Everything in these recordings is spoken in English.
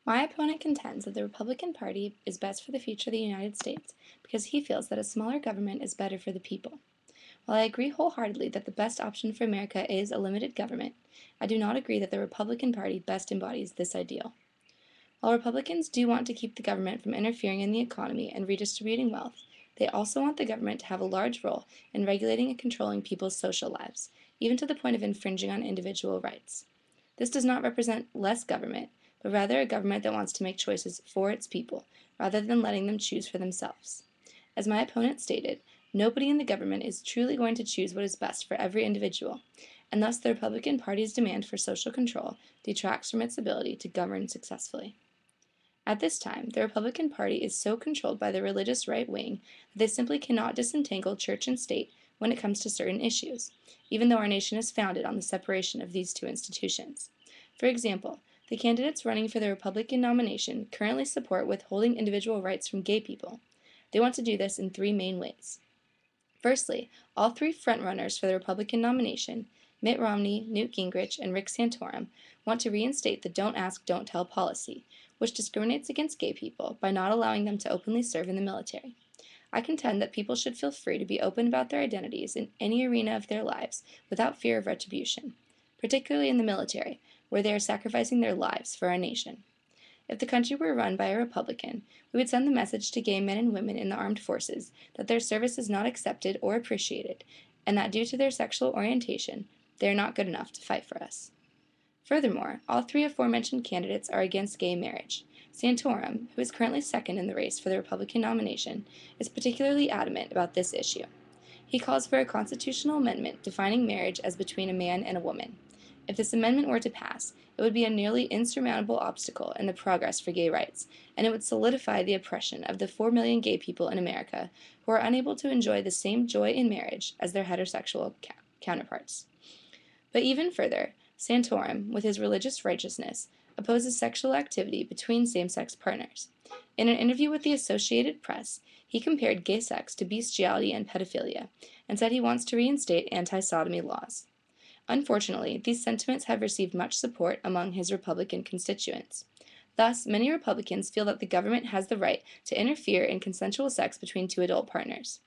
My opponent contends that the Republican Party is best for the future of the United States because he feels that a smaller government is better for the people. While I agree wholeheartedly that the best option for America is a limited government, I do not agree that the Republican Party best embodies this ideal. While Republicans do want to keep the government from interfering in the economy and redistributing wealth, they also want the government to have a large role in regulating and controlling people's social lives, even to the point of infringing on individual rights. This does not represent less government, but rather a government that wants to make choices for its people, rather than letting them choose for themselves. As my opponent stated, nobody in the government is truly going to choose what is best for every individual, and thus the Republican Party's demand for social control detracts from its ability to govern successfully. At this time, the Republican Party is so controlled by the religious right wing that they simply cannot disentangle church and state when it comes to certain issues, even though our nation is founded on the separation of these two institutions. For example, the candidates running for the Republican nomination currently support withholding individual rights from gay people. They want to do this in three main ways. Firstly, all three frontrunners for the Republican nomination, Mitt Romney, Newt Gingrich, and Rick Santorum, want to reinstate the Don't Ask, Don't Tell policy, which discriminates against gay people by not allowing them to openly serve in the military. I contend that people should feel free to be open about their identities in any arena of their lives without fear of retribution, particularly in the military, where they are sacrificing their lives for our nation. If the country were run by a Republican, we would send the message to gay men and women in the armed forces that their service is not accepted or appreciated, and that due to their sexual orientation, they are not good enough to fight for us. Furthermore, all three aforementioned candidates are against gay marriage. Santorum, who is currently second in the race for the Republican nomination, is particularly adamant about this issue. He calls for a constitutional amendment defining marriage as between a man and a woman. If this amendment were to pass, it would be a nearly insurmountable obstacle in the progress for gay rights, and it would solidify the oppression of the 4 million gay people in America who are unable to enjoy the same joy in marriage as their heterosexual counterparts. But even further, Santorum, with his religious righteousness, opposes sexual activity between same-sex partners. In an interview with the Associated Press, he compared gay sex to bestiality and pedophilia, and said he wants to reinstate anti-sodomy laws. Unfortunately, these sentiments have received much support among his Republican constituents. Thus, many Republicans feel that the government has the right to interfere in consensual sex between two adult partners.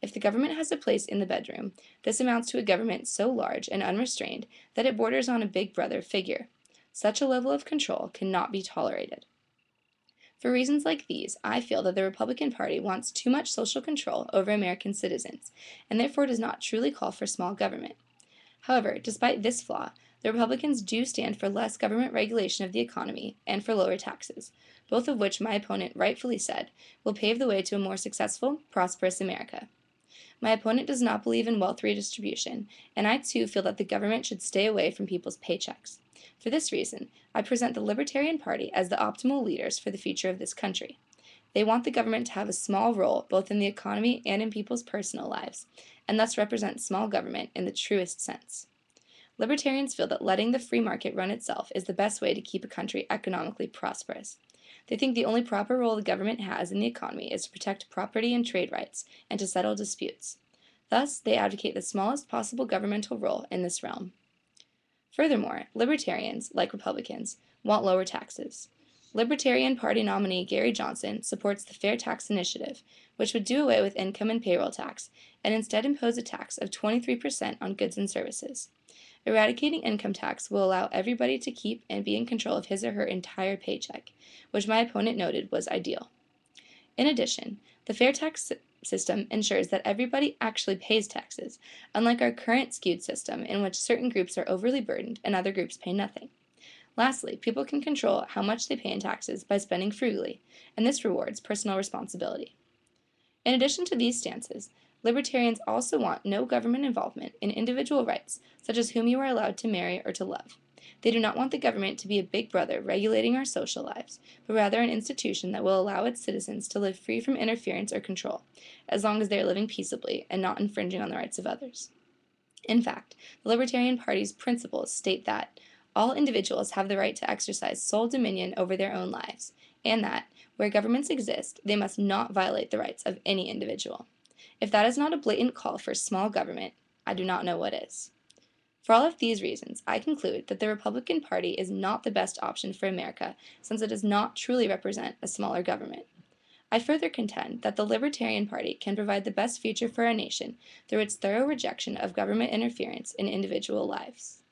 If the government has a place in the bedroom, this amounts to a government so large and unrestrained that it borders on a big brother figure. Such a level of control cannot be tolerated. For reasons like these, I feel that the Republican Party wants too much social control over American citizens, and therefore does not truly call for small government. However, despite this flaw, the Republicans do stand for less government regulation of the economy and for lower taxes, both of which my opponent rightfully said will pave the way to a more successful, prosperous America. My opponent does not believe in wealth redistribution, and I too feel that the government should stay away from people's paychecks. For this reason, I present the Libertarian Party as the optimal leaders for the future of this country. They want the government to have a small role both in the economy and in people's personal lives, and thus represent small government in the truest sense. Libertarians feel that letting the free market run itself is the best way to keep a country economically prosperous. They think the only proper role the government has in the economy is to protect property and trade rights and to settle disputes. Thus, they advocate the smallest possible governmental role in this realm. Furthermore, libertarians, like Republicans, want lower taxes. Libertarian Party nominee Gary Johnson supports the Fair Tax Initiative, which would do away with income and payroll tax and instead impose a tax of 23% on goods and services. Eradicating income tax will allow everybody to keep and be in control of his or her entire paycheck, which my opponent noted was ideal. In addition, the fair tax system ensures that everybody actually pays taxes, unlike our current skewed system in which certain groups are overly burdened and other groups pay nothing. Lastly, people can control how much they pay in taxes by spending frugally, and this rewards personal responsibility. In addition to these stances, libertarians also want no government involvement in individual rights, such as whom you are allowed to marry or to love. They do not want the government to be a big brother regulating our social lives, but rather an institution that will allow its citizens to live free from interference or control, as long as they are living peaceably and not infringing on the rights of others. In fact, the Libertarian Party's principles state that all individuals have the right to exercise sole dominion over their own lives, and that, where governments exist, they must not violate the rights of any individual. If that is not a blatant call for small government, I do not know what is. For all of these reasons, I conclude that the Republican Party is not the best option for America, since it does not truly represent a smaller government. I further contend that the Libertarian Party can provide the best future for our nation through its thorough rejection of government interference in individual lives.